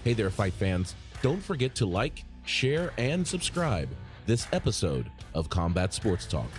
Hey there, fight fans. Don't forget to like, share, and subscribe this episode of Combat Sports Talk.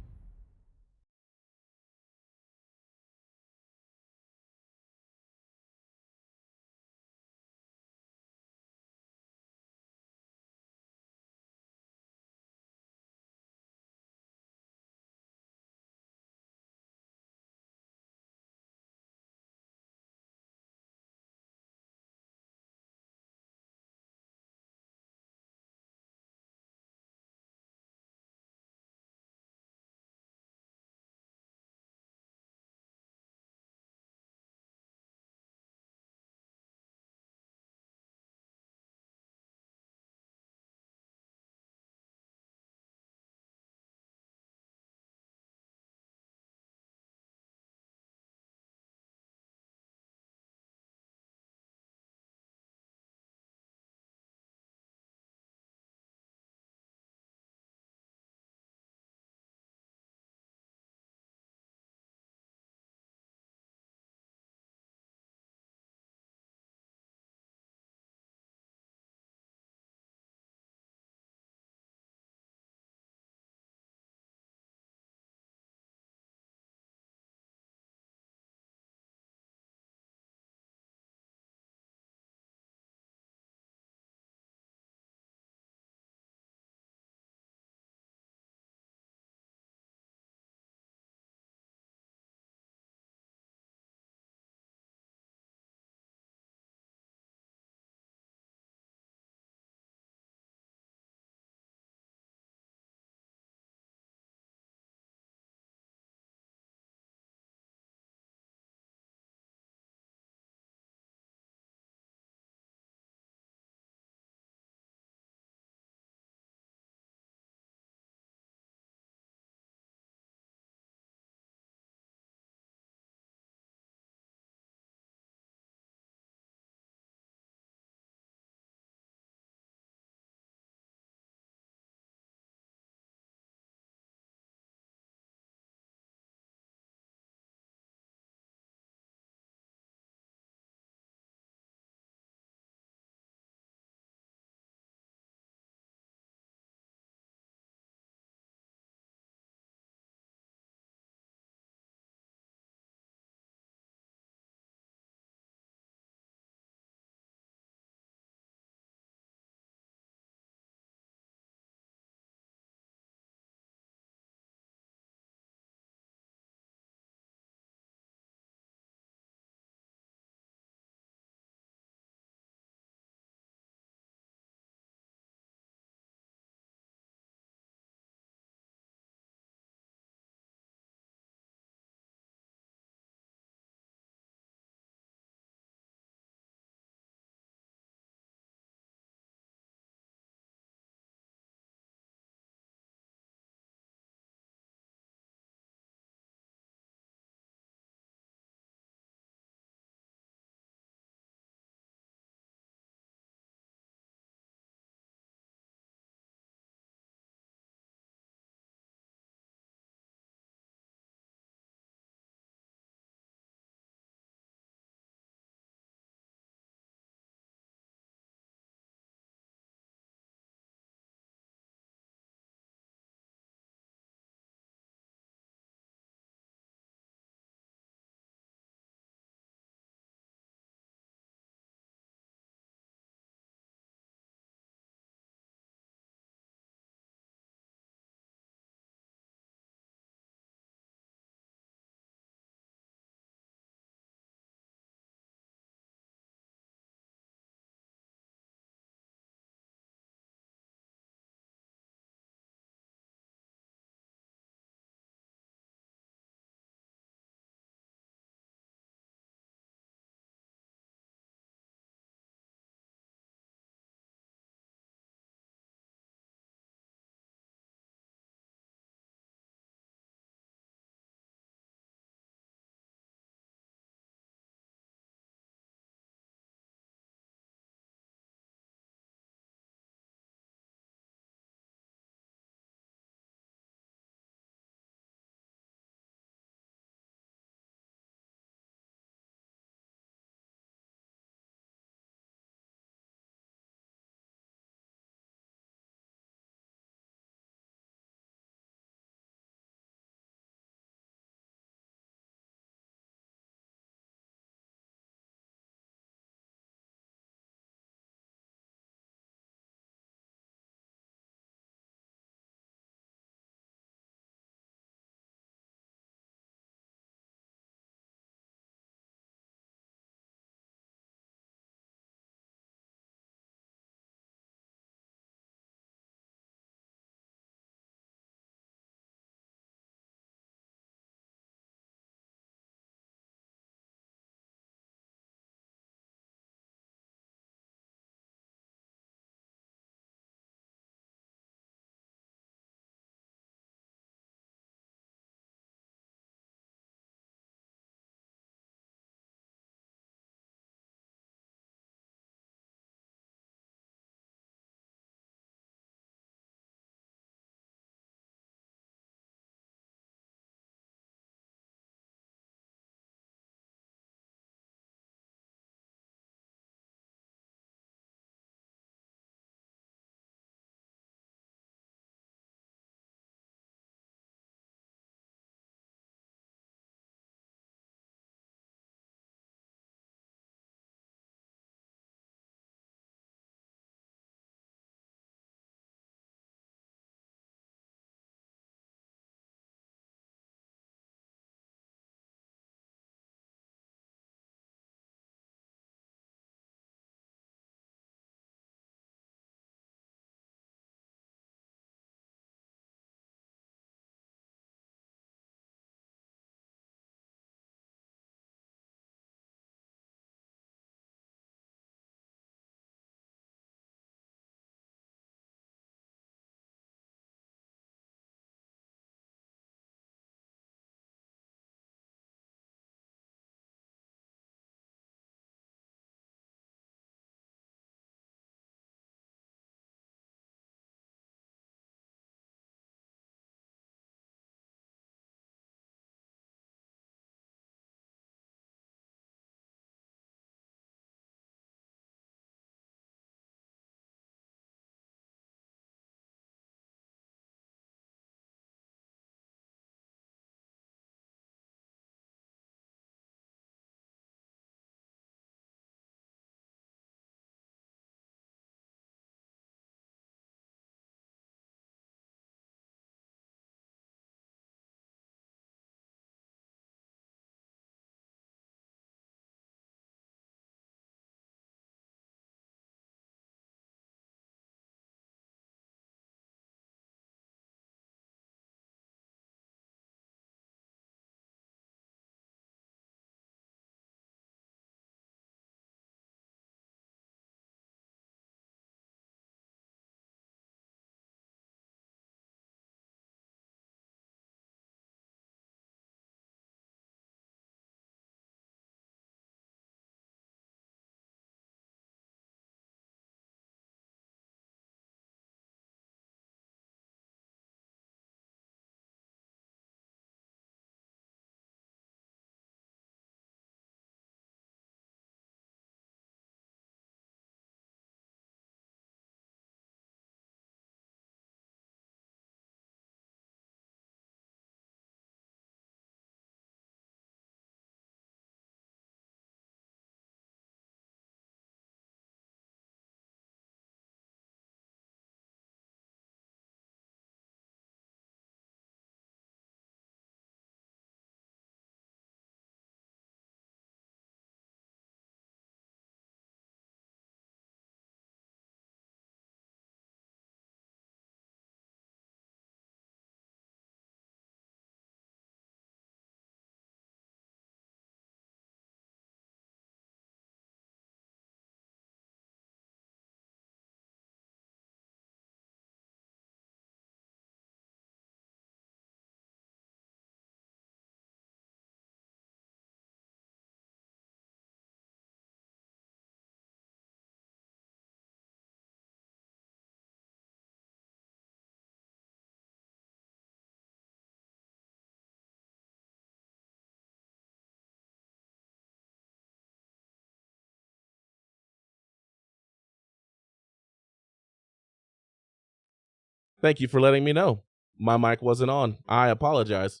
Thank you for letting me know. My mic wasn't on. I apologize.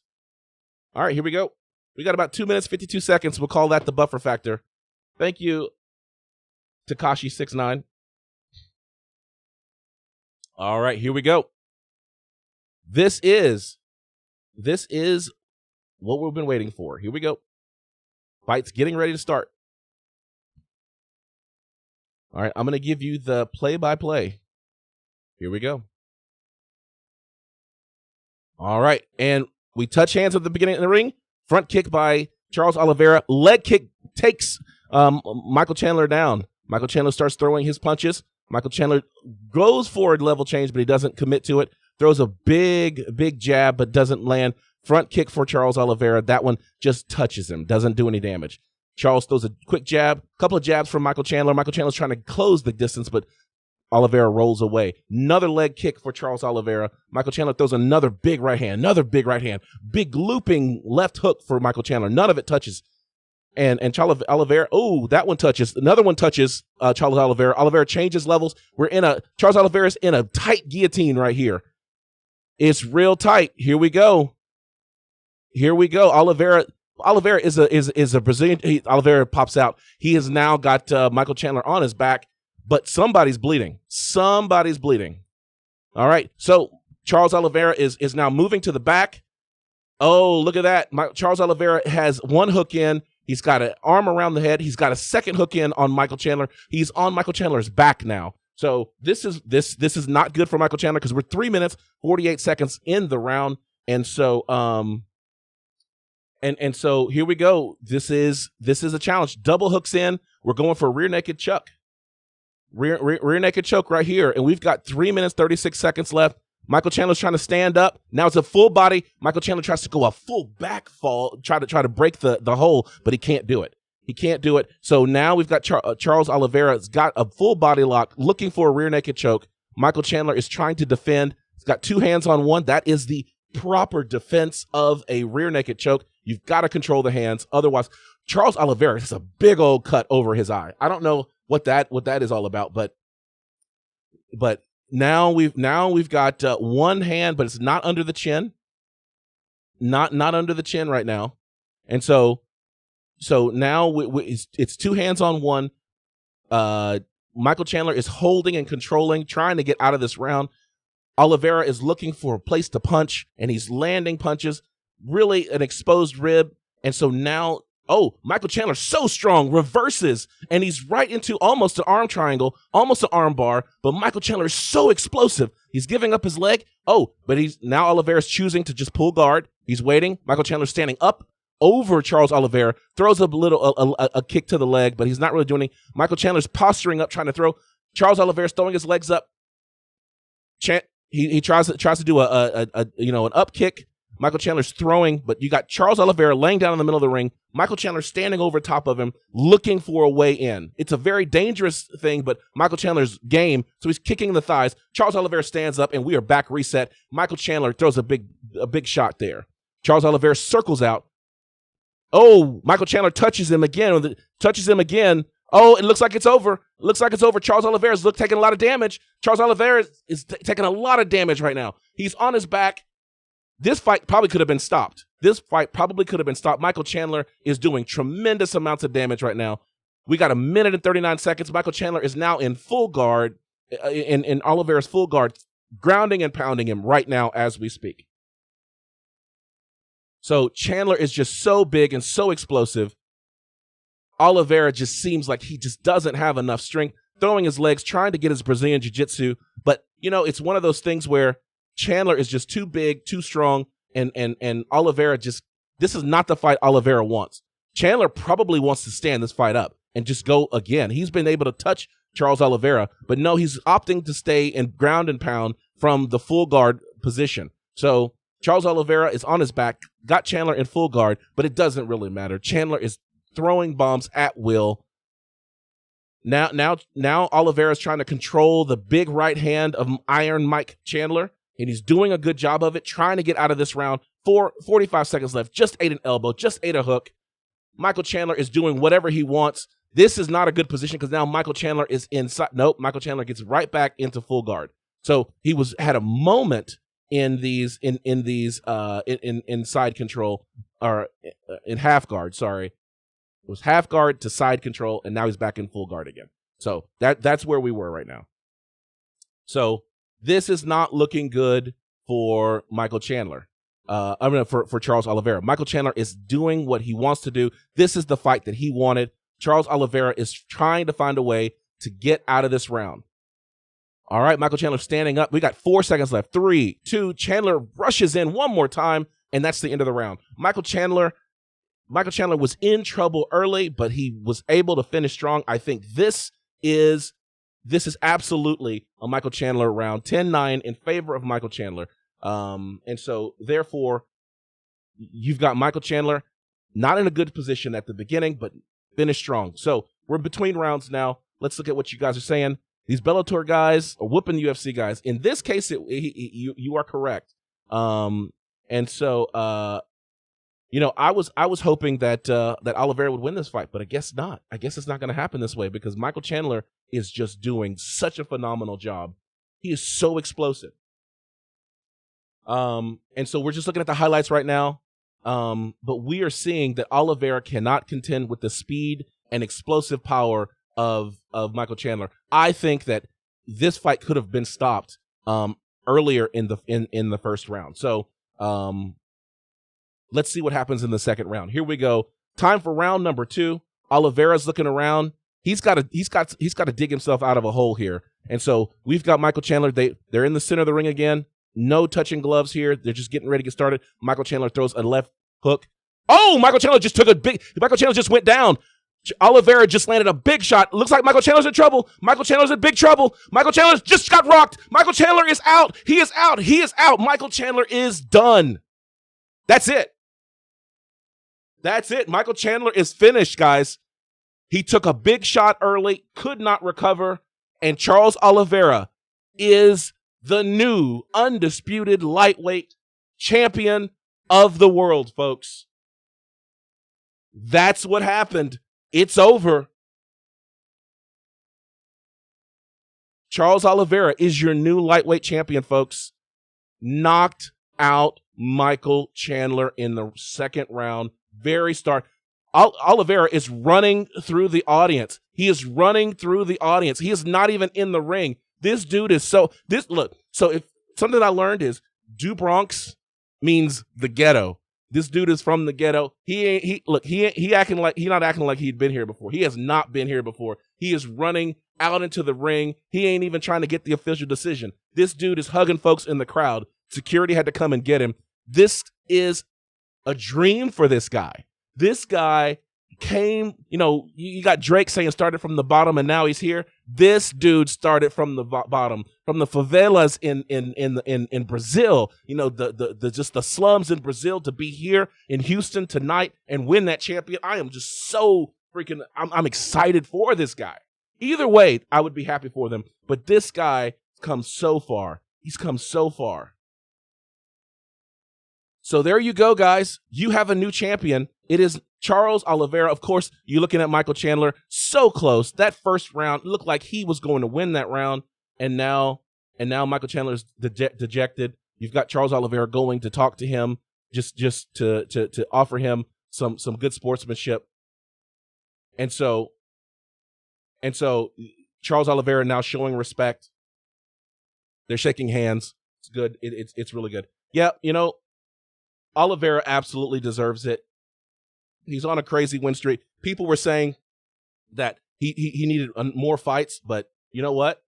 All right, here we go. We got about 2 minutes, 52 seconds. We'll call that the buffer factor. Thank you, Takashi69. All right, here we go. This is what we've been waiting for. Here we go. Fight's getting ready to start. All right, I'm going to give you the play-by-play. Here we go. All right, and we touch hands at the beginning of the ring. Front kick by Charles Oliveira. Leg kick takes Michael Chandler down. Michael Chandler starts throwing his punches. Michael Chandler goes for a level change, but he doesn't commit to it. Throws a big jab, but doesn't land. Front kick for Charles Oliveira. That one just touches him, doesn't do any damage. Charles throws a quick jab, a couple of jabs from Michael Chandler. Michael Chandler's trying to close the distance, but Oliveira rolls away. Another leg kick for Charles Oliveira. Michael Chandler throws another big right hand. Big looping left hook for Michael Chandler. None of it touches. And Charles Oliveira, oh, that one touches. Another one touches Charles Oliveira. Oliveira changes levels. Charles Oliveira's in a tight guillotine right here. It's real tight. Here we go. Oliveira is a Brazilian. Oliveira pops out. He has now got Michael Chandler on his back, but somebody's bleeding. All right. So Charles Oliveira is now moving to the back. Oh, look at that. Charles Oliveira has one hook in. He's got an arm around the head. He's got a second hook in on Michael Chandler. He's on Michael Chandler's back now. So this is not good for Michael Chandler because we're 3 minutes, 48 seconds in the round. And so and so here we go. This is a challenge. Double hooks in. We're going for rear naked choke. Rear naked choke right here. And we've got 3 minutes, 36 seconds left. Michael Chandler's trying to stand up. Now it's a full body. Michael Chandler tries to go a full back fall, try to break the hole, but he can't do it. So now we've got Charles Oliveira's got a full body lock, looking for a rear naked choke. Michael Chandler is trying to defend. He's got two hands on one. That is the proper defense of a rear naked choke. You've got to control the hands. Otherwise, Charles Oliveira has a big old cut over his eye. I don't know what that is all about, but now we've got one hand, but it's not under the chin. Not under the chin right now. And so now it's two hands on one. Michael Chandler is holding and controlling, trying to get out of this round. Oliveira is looking for a place to punch, and he's landing punches, really an exposed rib. And so now, Michael Chandler so strong, reverses, and he's right into almost an arm triangle, almost an arm bar, but Michael Chandler is so explosive. He's giving up his leg. But now Oliveira's choosing to just pull guard. He's waiting. Michael Chandler's standing up over Charles Oliveira, throws a kick to the leg, but he's not really doing anything. Michael Chandler's posturing up, trying to throw. Charles Oliveira's throwing his legs up. He tries to do an up kick. Michael Chandler's throwing, but you got Charles Oliveira laying down in the middle of the ring. Michael Chandler standing over top of him, looking for a way in. It's a very dangerous thing, but Michael Chandler's game, so he's kicking the thighs. Charles Oliveira stands up, and we are back reset. Michael Chandler throws a big shot there. Charles Oliveira circles out. Michael Chandler touches him again. It looks like it's over. Charles Oliveira's taking a lot of damage. Charles Oliveira is taking a lot of damage right now. He's on his back. This fight probably could have been stopped. Michael Chandler is doing tremendous amounts of damage right now. We got 1 minute and 39 seconds. Michael Chandler is now in full guard, in Oliveira's full guard, grounding and pounding him right now as we speak. So Chandler is just so big and so explosive. Oliveira just seems like he just doesn't have enough strength, throwing his legs, trying to get his Brazilian jiu-jitsu. But, it's one of those things where Chandler is just too big, too strong, and Oliveira this is not the fight Oliveira wants. Chandler probably wants to stand this fight up and just go again. He's been able to touch Charles Oliveira, but no, he's opting to stay and ground and pound from the full guard position. So Charles Oliveira is on his back, got Chandler in full guard, but it doesn't really matter. Chandler is throwing bombs at will. Now Oliveira's trying to control the big right hand of Iron Mike Chandler, and he's doing a good job of it, trying to get out of this round. 45 seconds left, just ate an elbow, just ate a hook. Michael Chandler is doing whatever he wants. This is not a good position because now Michael Chandler is inside. Nope, Michael Chandler gets right back into full guard. So he had a moment in side control, or in half guard. Sorry, it was half guard to side control, and now he's back in full guard again. So that's where we were right now. So this is not looking good for Michael Chandler. For Charles Oliveira. Michael Chandler is doing what he wants to do. This is the fight that he wanted. Charles Oliveira is trying to find a way to get out of this round. All right, Michael Chandler standing up. We got 4 seconds left. 3, 2, Chandler rushes in one more time, and that's the end of the round. Michael Chandler was in trouble early, but he was able to finish strong. I think this is absolutely a Michael Chandler round. 10-9 in favor of Michael Chandler. And so, therefore, you've got Michael Chandler not in a good position at the beginning, but finished strong. So we're between rounds now. Let's look at what you guys are saying. These Bellator guys are whooping UFC guys. In this case, you are correct. And so, I was hoping that Oliveira would win this fight, but I guess not. I guess it's not going to happen this way because Michael Chandler is just doing such a phenomenal job. He is so explosive. And so we're just looking at the highlights right now. But we are seeing that Oliveira cannot contend with the speed and explosive power of Michael Chandler. I think that this fight could have been stopped earlier in the first round. So let's see what happens in the second round. Here we go. Time for round number 2. Oliveira's looking around. He's got to dig himself out of a hole here. And so we've got Michael Chandler. They're in the center of the ring again. No touching gloves here. They're just getting ready to get started. Michael Chandler throws a left hook. Oh, Michael Chandler just went down. Oliveira just landed a big shot. Looks like Michael Chandler's in trouble. Michael Chandler's in big trouble. Michael Chandler just got rocked. Michael Chandler is out. He is out. He is out. Michael Chandler is done. That's it. That's it. Michael Chandler is finished, guys. He took a big shot early, could not recover, and Charles Oliveira is the new undisputed lightweight champion of the world, folks. That's what happened. It's over. Charles Oliveira is your new lightweight champion, folks. Knocked out Michael Chandler in the second round. Very start. Oliveira is running through the audience. He is running through the audience. He is not even in the ring. This dude is so if something that I learned is Du Bronx means the ghetto. This dude is from the ghetto. He not acting like he'd been here before. He has not been here before. He is running out into the ring. He ain't even trying to get the official decision. This dude is hugging folks in the crowd. Security had to come and get him. This is a dream for this guy. This guy came, you got Drake saying started from the bottom and now he's here. This dude started from the bottom, from the favelas in Brazil, just the slums in Brazil, to be here in Houston tonight and win that champion. I am just so freaking, I'm excited for this guy. Either way, I would be happy for them. But this guy comes so far. He's come so far. So there you go, guys. You have a new champion. It is Charles Oliveira. Of course, you're looking at Michael Chandler. So close. That first round looked like he was going to win that round. And now Michael Chandler is dejected. You've got Charles Oliveira going to talk to him, just to offer him some good sportsmanship. And so Charles Oliveira now showing respect. They're shaking hands. It's good. It's really good. Yeah, Oliveira absolutely deserves it. He's on a crazy win streak. People were saying that he needed more fights, but you know what?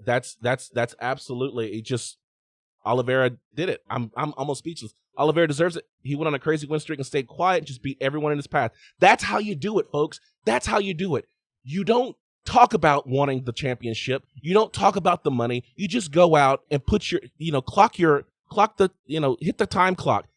That's absolutely Oliveira did it. I'm almost speechless. Oliveira deserves it. He went on a crazy win streak and stayed quiet and just beat everyone in his path. That's how you do it, folks. That's how you do it. You don't talk about wanting the championship. You don't talk about the money. You just go out and put your, hit the time clock.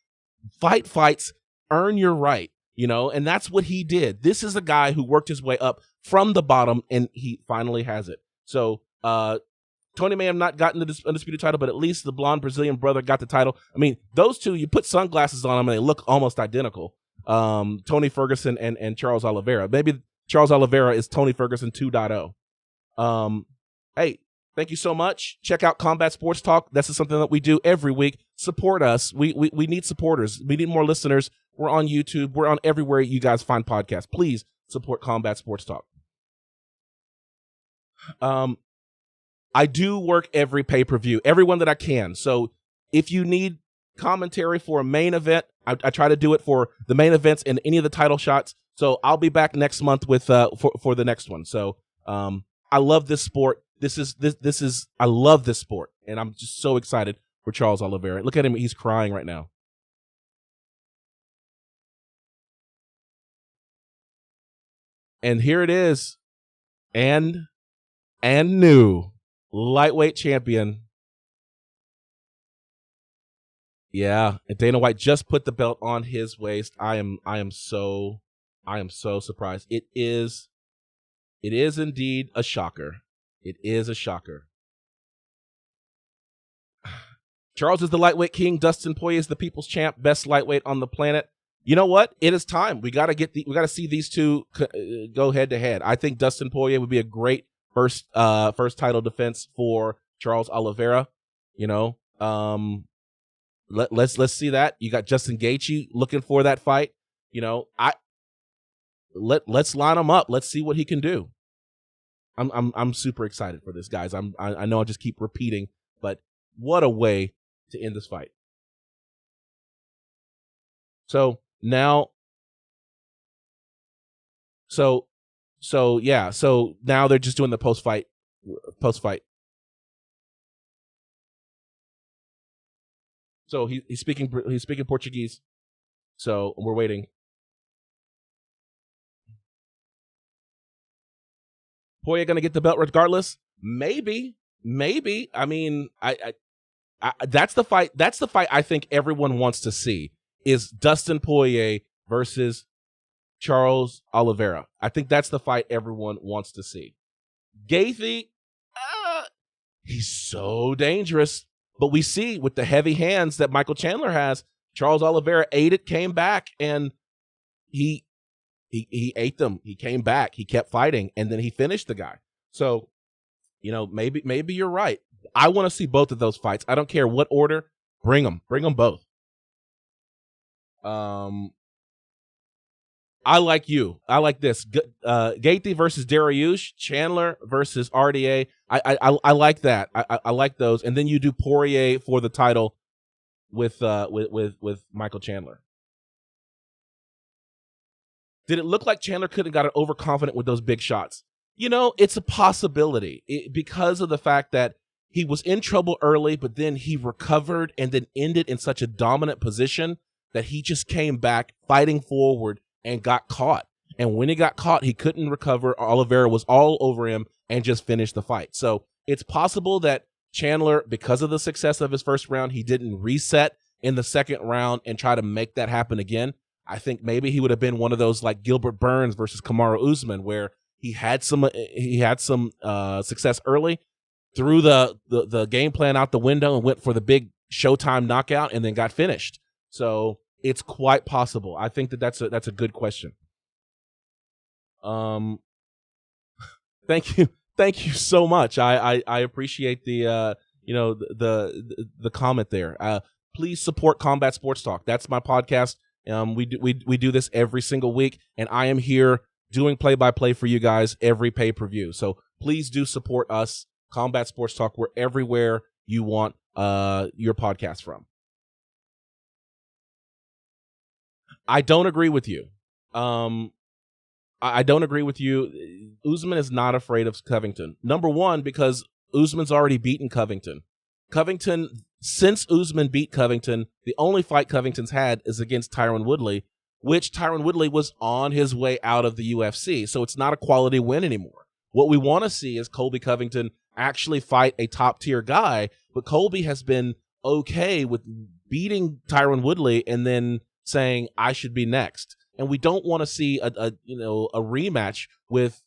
Fight fights, earn your right, and that's what he did. This is a guy who worked his way up from the bottom, and he finally has it. So Tony may have not gotten the undisputed title, but at least the blonde Brazilian brother got the title. I mean, those two, you put sunglasses on them and they look almost identical. Tony Ferguson and Charles Oliveira. Maybe Charles Oliveira is Tony Ferguson 2.0. Hey, Thank you so much. Check out Combat Sports Talk. This is something that we do every week. Support us. We need supporters. We need more listeners. We're on YouTube. We're on everywhere you guys find podcasts. Please support Combat Sports Talk. I do work every pay-per-view, every one that I can. So if you need commentary for a main event, I try to do it for the main events and any of the title shots. So I'll be back next month with for the next one. So I love this sport. I love this sport, and I'm just so excited for Charles Oliveira. Look at him; he's crying right now. And here it is, and new lightweight champion. Yeah, and Dana White just put the belt on his waist. I am so surprised. It is indeed a shocker. It is a shocker. Charles is the lightweight king. Dustin Poirier is the people's champ, best lightweight on the planet. You know what? It is time. We got to see these two go head to head. I think Dustin Poirier would be a great first title defense for Charles Oliveira. You know, let's see that. You got Justin Gaethje looking for that fight. You know, let's line them up. Let's see what he can do. I'm super excited for this, guys. I know I just keep repeating, but what a way to end this fight. So now, so now they're just doing the post fight. So he's speaking Portuguese. So we're waiting. Poirier gonna get the belt regardless? Maybe. I mean, I that's the fight. That's the fight I think everyone wants to see is Dustin Poirier versus Charles Oliveira. I think that's the fight everyone wants to see. Gaethje, he's so dangerous, but we see with the heavy hands that Michael Chandler has, Charles Oliveira ate it, came back, and he ate them. He came back. He kept fighting, and then he finished the guy. So, you know, maybe you're right. I want to see both of those fights. I don't care what order. Bring them both. I like you. I like this. Gaethje versus Dariush, Chandler versus RDA. I like that. I like those. And then you do Poirier for the title with Michael Chandler. Did it look like Chandler could have gotten overconfident with those big shots? You know, it's a possibility because of the fact that he was in trouble early, but then he recovered and then ended in such a dominant position that he just came back fighting forward and got caught. And when he got caught, he couldn't recover. Oliveira was all over him and just finished the fight. So it's possible that Chandler, because of the success of his first round, he didn't reset in the second round and try to make that happen again. I think maybe he would have been one of those like Gilbert Burns versus Kamaru Usman, where he had some success early, threw the game plan out the window and went for the big Showtime knockout and then got finished. So it's quite possible. I think that's a good question. Thank you so much. I appreciate the the comment there. Please support Combat Sports Talk. That's my podcast. We do this every single week, and I am here doing play-by-play for you guys every pay-per-view. So please do support us, Combat Sports Talk. We're everywhere you want your podcast from. I don't agree with you. I don't agree with you. Usman is not afraid of Covington. Number one, because Usman's already beaten Covington. Since Usman beat Covington, the only fight Covington's had is against Tyron Woodley, which Tyron Woodley was on his way out of the UFC. So it's not a quality win anymore. What we want to see is Colby Covington actually fight a top-tier guy, but Colby has been okay with beating Tyron Woodley and then saying, I should be next. And we don't want to see a rematch with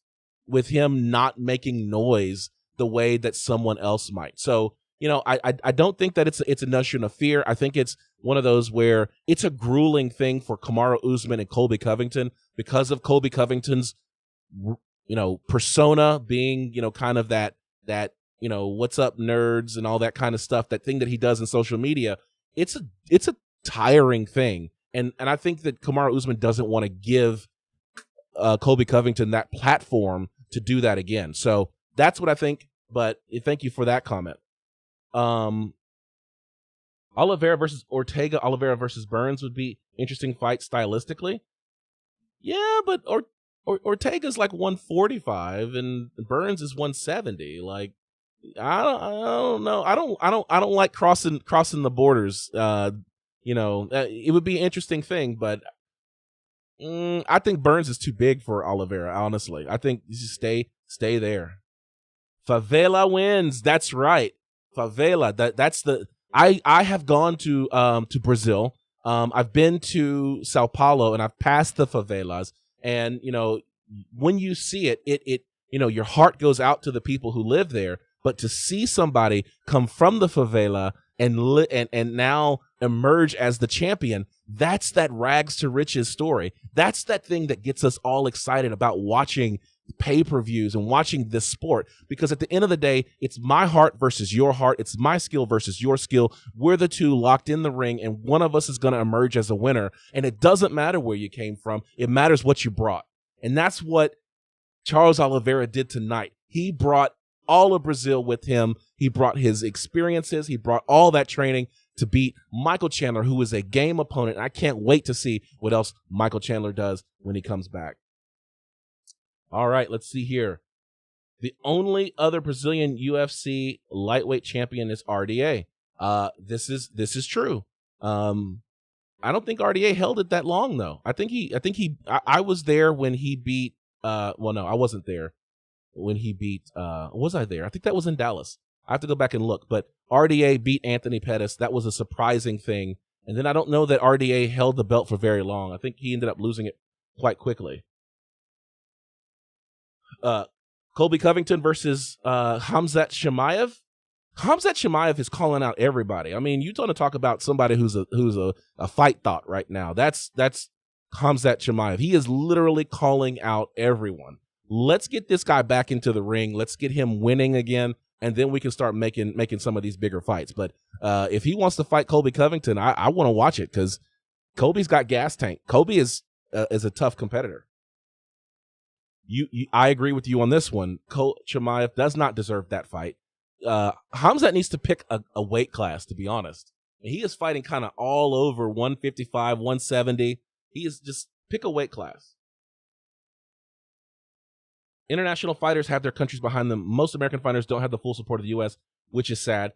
him not making noise the way that someone else might. So, I don't think that it's a notion of fear. I think it's one of those where it's a grueling thing for Kamaru Usman and Colby Covington because of Colby Covington's, persona being, kind of that what's up nerds and all that kind of stuff, that thing that he does in social media, it's a tiring thing. And I think that Kamaru Usman doesn't want to give Colby Covington that platform to do that again. So that's what I think. But thank you for that comment. Oliveira versus Ortega, Oliveira versus Burns would be interesting fight stylistically. Yeah, but Ortega's like 145 and Burns is 170. Like, I don't know. I don't like crossing the borders. It would be an interesting thing, but I think Burns is too big for Oliveira. Honestly, I think you just stay there. Favela wins. That's right, Favela. That's the. I have gone to Brazil. I've been to Sao Paulo and I've passed the favelas, and when you see it your heart goes out to the people who live there. But to see somebody come from the favela and now emerge as the champion, that's that rags to riches story. That's that thing that gets us all excited about watching pay-per-views and watching this sport, because at the end of the day, it's my heart versus your heart. It's my skill versus your skill. We're the two locked in the ring, and one of us is going to emerge as a winner. And it doesn't matter where you came from. It matters what you brought. And that's what Charles Oliveira did tonight. He brought all of Brazil with him. He brought his experiences. He brought all that training to beat Michael Chandler, who is a game opponent. I can't wait to see what else Michael Chandler does when he comes back. All right, let's see here. The only other Brazilian UFC lightweight champion is RDA. This is true. I don't think RDA held it that long though. I was there when he beat. Well, no, I wasn't there when he beat. Was I there? I think that was in Dallas. I have to go back and look. But RDA beat Anthony Pettis. That was a surprising thing. And then I don't know that RDA held the belt for very long. I think he ended up losing it quite quickly. Colby Covington versus Khamzat Chimaev. Khamzat Chimaev is calling out everybody. I mean, you want to talk about somebody who's a fight thought right now. That's Khamzat Chimaev. He is literally calling out everyone. Let's get this guy back into the ring. Let's get him winning again, and then we can start making some of these bigger fights. But if he wants to fight Colby Covington, I want to watch it because Colby's got gas tank. Colby is a tough competitor. I agree with you on this one. Chimaev does not deserve that fight. Khamzat needs to pick a weight class, to be honest. He is fighting kind of all over 155, 170. He is just pick a weight class. International fighters have their countries behind them. Most American fighters don't have the full support of the U.S., which is sad.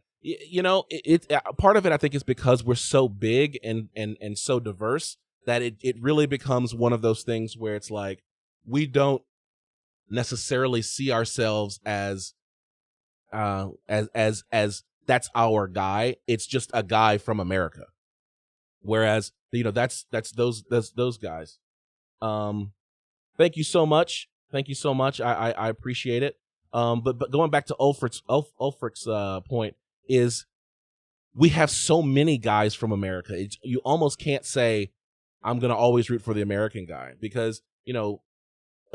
Part of it, I think, is because we're so big and so diverse that it really becomes one of those things where it's like we don't necessarily see ourselves as that's our guy. It's just a guy from America. Whereas, that's those guys. Thank you so much. Thank you so much. I appreciate it. But going back to Ulfric's point is we have so many guys from America. You almost can't say I'm going to always root for the American guy because,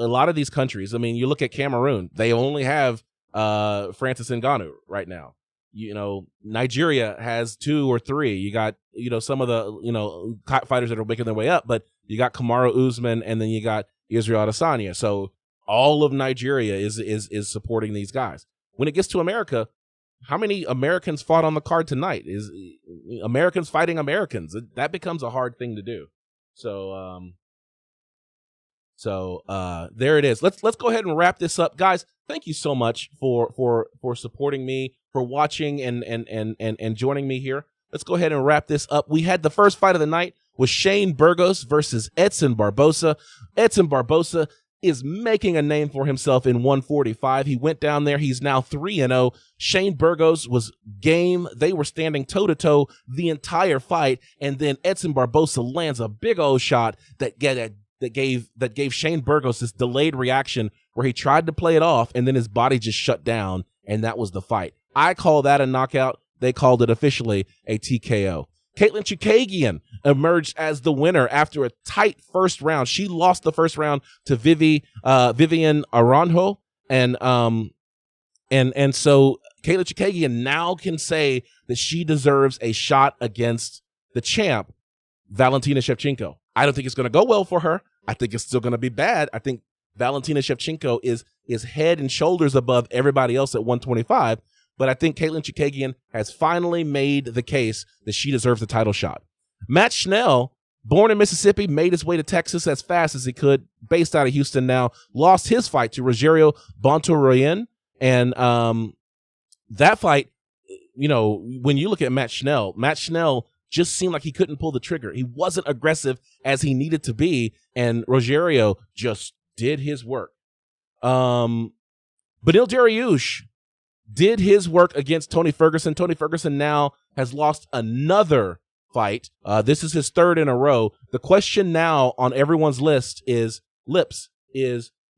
a lot of these countries, I mean, you look at Cameroon, they only have Francis Ngannou right now. Nigeria has 2 or 3. You got, some of the, fighters that are making their way up, but you got Kamaru Usman and then you got Israel Adesanya. So all of Nigeria is supporting these guys. When it gets to America, how many Americans fought on the card tonight? Is Americans fighting Americans? That becomes a hard thing to do. So there it is. Let's go ahead and wrap this up, guys. Thank you so much for supporting me, for watching and joining me here. Let's go ahead and wrap this up. We had the first fight of the night was Shane Burgos versus Edson Barbosa. Edson Barbosa is making a name for himself in 145. He went down there. He's now 3-0. Shane Burgos was game. They were standing toe-to-toe the entire fight, and then Edson Barbosa lands a big old shot that gave Shane Burgos this delayed reaction where he tried to play it off, and then his body just shut down, and that was the fight. I call that a knockout. They called it officially a TKO. Caitlin Chukagian emerged as the winner after a tight first round. She lost the first round to Vivian Aranjo, and so Kaitlyn Chookagian now can say that she deserves a shot against the champ, Valentina Shevchenko. I don't think it's going to go well for her. I think it's still going to be bad. I think Valentina Shevchenko is head and shoulders above everybody else at 125. But I think Kaitlyn Chookagian has finally made the case that she deserves the title shot. Matt Schnell, born in Mississippi, made his way to Texas as fast as he could, based out of Houston now, lost his fight to Rogerio Bontorin. And that fight, when you look at Matt Schnell just seemed like he couldn't pull the trigger. He wasn't aggressive as he needed to be, and Rogerio just did his work. Beneil Dariush did his work against Tony Ferguson. Tony Ferguson now has lost another fight. This is his third in a row. The question now on everyone's lips is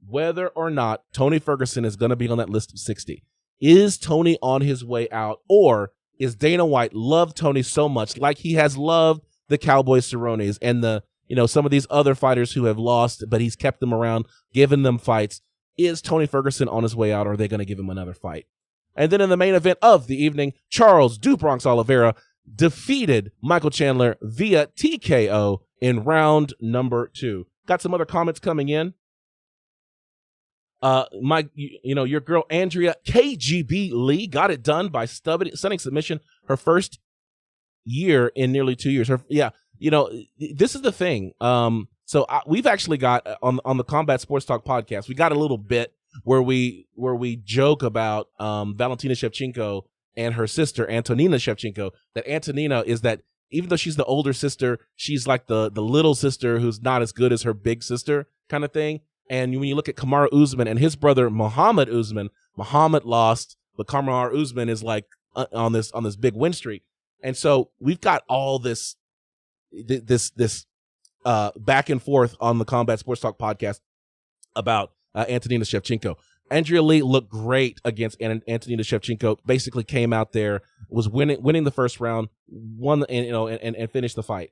whether or not Tony Ferguson is going to be on that list of 60. Is Tony on his way out, or is Dana White loved Tony so much, like he has loved the Cowboy Cerrones and some of these other fighters who have lost, but he's kept them around, given them fights? Is Tony Ferguson on his way out, or are they going to give him another fight? And then in the main event of the evening, Charles "Du Bronx" Oliveira defeated Michael Chandler via TKO in round number 2. Got some other comments coming in. Your girl Andrea KGB Lee got it done by stunning submission. Her first year in nearly 2 years. This is the thing. We've actually got on the Combat Sports Talk podcast, we got a little bit where we joke about Valentina Shevchenko and her sister Antonina Shevchenko. That Antonina is that even though she's the older sister, she's like the little sister who's not as good as her big sister kind of thing. And when you look at Kamaru Usman and his brother Muhammad Usman, Muhammad lost, but Kamaru Usman is like on this big win streak. And so we've got all this back and forth on the Combat Sports Talk podcast about Antonina Shevchenko. Andrea Lee looked great against Antonina Shevchenko. Basically came out there, was winning the first round, won and finished the fight.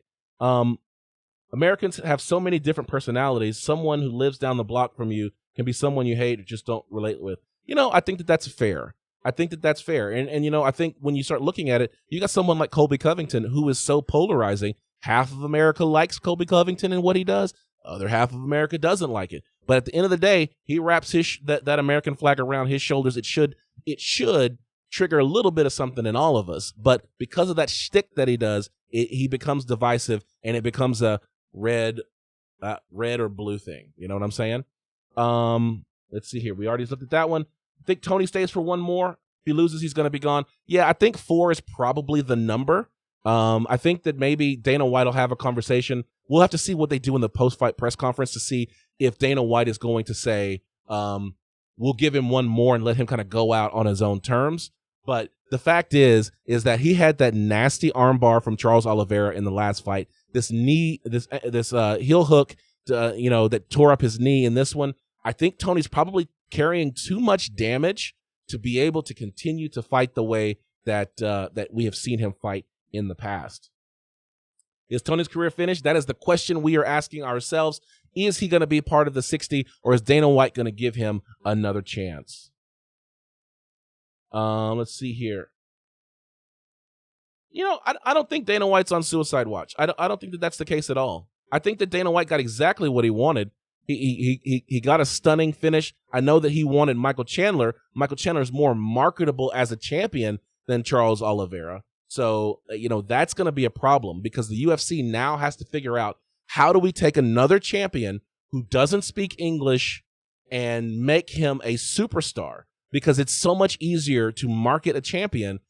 Americans have so many different personalities. Someone who lives down the block from you can be someone you hate or just don't relate with. I think that's fair. I think that's fair. And I think when you start looking at it, you got someone like Colby Covington who is so polarizing. Half of America likes Colby Covington and what he does. Other half of America doesn't like it. But at the end of the day, he wraps that American flag around his shoulders. It should trigger a little bit of something in all of us. But because of that shtick that he does, he becomes divisive, and it becomes a red or blue thing. You know what I'm saying? Let's see here. We already looked at that one. I think Tony stays for one more. If he loses, he's going to be gone. Yeah, I think 4 is probably the number. I think that maybe Dana White will have a conversation. We'll have to see what they do in the post-fight press conference to see if Dana White is going to say, we'll give him one more and let him kind of go out on his own terms. But the fact is that he had that nasty armbar from Charles Oliveira in the last fight. This heel hook, that tore up his knee in this one. I think Tony's probably carrying too much damage to be able to continue to fight the way that we have seen him fight in the past. Is Tony's career finished? That is the question we are asking ourselves. Is he going to be part of the 60, or is Dana White going to give him another chance? Let's see here. I don't think Dana White's on suicide watch. I don't think that that's the case at all. I think that Dana White got exactly what he wanted. He got a stunning finish. I know that he wanted Michael Chandler. Michael Chandler is more marketable as a champion than Charles Oliveira. So, that's going to be a problem, because the UFC now has to figure out, how do we take another champion who doesn't speak English and make him a superstar? Because it's so much easier to market a champion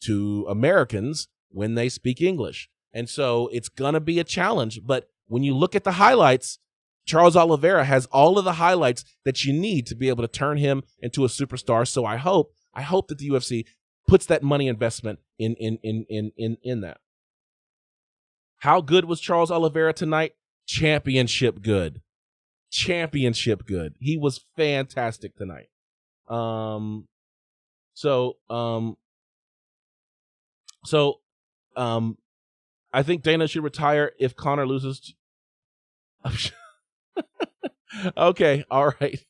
to Americans when they speak English. And so it's going to be a challenge. But when you look at the highlights, Charles Oliveira has all of the highlights that you need to be able to turn him into a superstar. So I hope that the UFC puts that money investment in that. How good was Charles Oliveira tonight? Championship good. Championship good. He was fantastic tonight. I think Dana should retire if Conor loses. Okay, all right.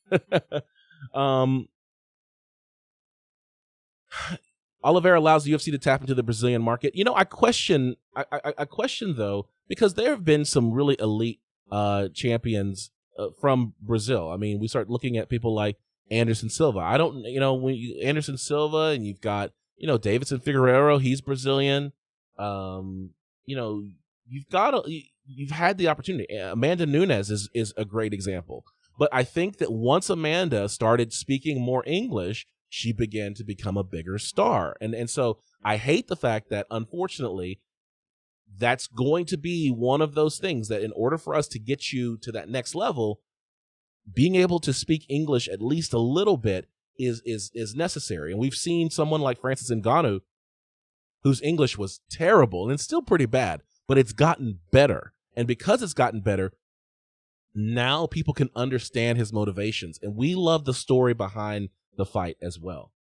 Oliveira allows the UFC to tap into the Brazilian market. You know, I question though, because there have been some really elite champions from Brazil. I mean, we start looking at people like Anderson Silva. I don't, you know, Anderson Silva, and you've got, you know, Davidson Figueiredo, he's Brazilian. You know, you've had the opportunity. Amanda Nunes is a great example. But I think that once Amanda started speaking more English, she began to become a bigger star. And so I hate the fact that, unfortunately, that's going to be one of those things that in order for us to get you to that next level, being able to speak English at least a little bit is necessary. And we've seen someone like Francis Ngannou, whose English was terrible and it's still pretty bad, but it's gotten better. And because it's gotten better, now people can understand his motivations. And we love the story behind the fight as well.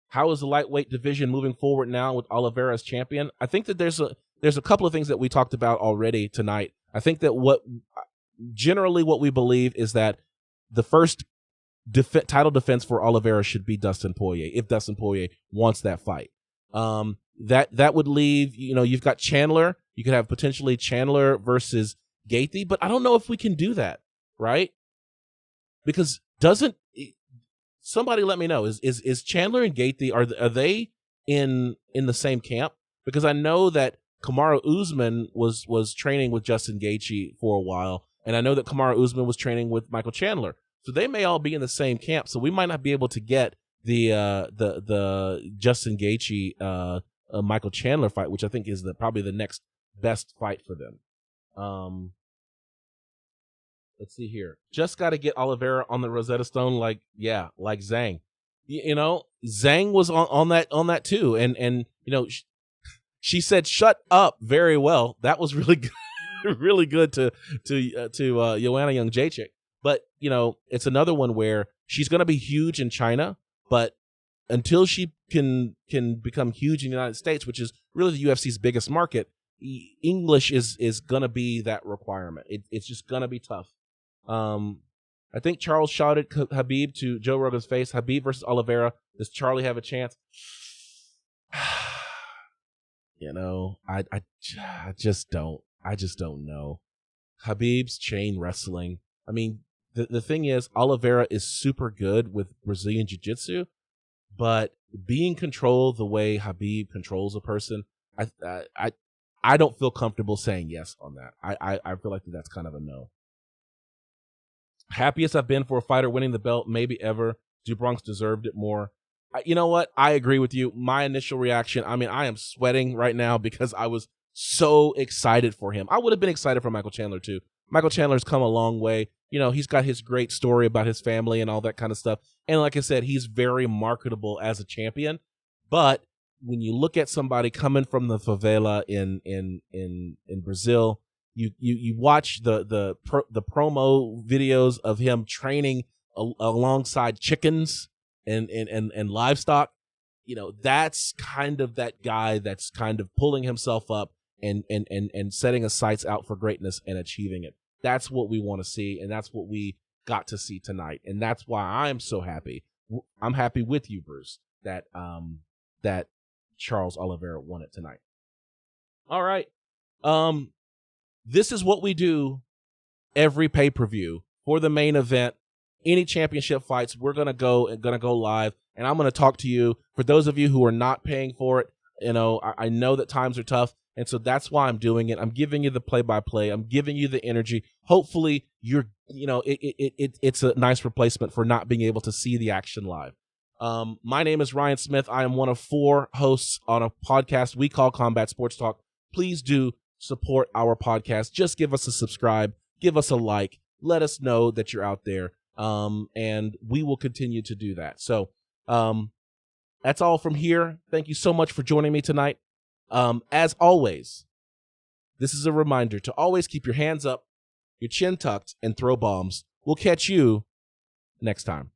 How is the lightweight division moving forward now with Oliveira as champion? I think that there's a couple of things that we talked about already tonight. I think that what we believe is that the first title defense for Oliveira should be Dustin Poirier, if Dustin Poirier wants that fight. That would leave, you know, you've got Chandler. You could have potentially Chandler versus Gaethje, but I don't know if we can do that, right? Because somebody let me know, is Chandler and Gaethje, are they in the same camp? Because I know that Kamaru Usman was training with Justin Gaethje for a while, and I know that Kamaru Usman was training with Michael Chandler. So they may all be in the same camp. So we might not be able to get the Justin Gaethje Michael Chandler fight, which I think is probably the next best fight for them. Let's see here. Just got to get Oliveira on the Rosetta Stone, like Zhang. You know, Zhang was on that too, and you know, she said "shut up" very well. That was really good, really good to Joanna Jędrzejczyk. But you know, it's another one where she's going to be huge in China, but until she can become huge in the United States, which is really the UFC's biggest market, English is going to be that requirement. It's just going to be tough. I think Charles shouted Khabib to Joe Rogan's face. Khabib versus Oliveira. Does Charlie have a chance? You know, I just don't know. Khabib's chain wrestling. I mean, the thing is, Oliveira is super good with Brazilian Jiu-Jitsu, but being controlled the way Khabib controls a person, I don't feel comfortable saying yes on that. I feel like that's kind of a no. Happiest I've been for a fighter winning the belt, maybe ever. Bronx deserved it more. You know what? I agree with you. My initial reaction, I mean, I am sweating right now because I was so excited for him. I would have been excited for Michael Chandler too. Michael Chandler's come a long way. You know, he's got his great story about his family and all that kind of stuff. And like I said, he's very marketable as a champion. But when you look at somebody coming from the favela in Brazil, you watch the promo videos of him training alongside chickens and livestock. You know, that's kind of that guy that's kind of pulling himself up and setting his sights out for greatness and achieving it. That's what we want to see, and that's what we got to see tonight. And that's why I'm so happy. I'm happy with you, Bruce, that Charles Oliveira won it tonight. All right. This is what we do every pay-per-view for the main event. Any championship fights, we're going to go live, and I'm going to talk to you. For those of you who are not paying for it, you know, I know that times are tough, and so that's why I'm doing it. I'm giving you the play-by-play. I'm giving you the energy. Hopefully, it's a nice replacement for not being able to see the action live. My name is Ryan Smith. I am one of 4 hosts on a podcast we call Combat Sports Talk. Please do support our podcast. Just give us a subscribe. Give us a like. Let us know that you're out there. And we will continue to do that. So that's all from here. Thank you so much for joining me tonight. As always, this is a reminder to always keep your hands up, your chin tucked, and throw bombs. We'll catch you next time.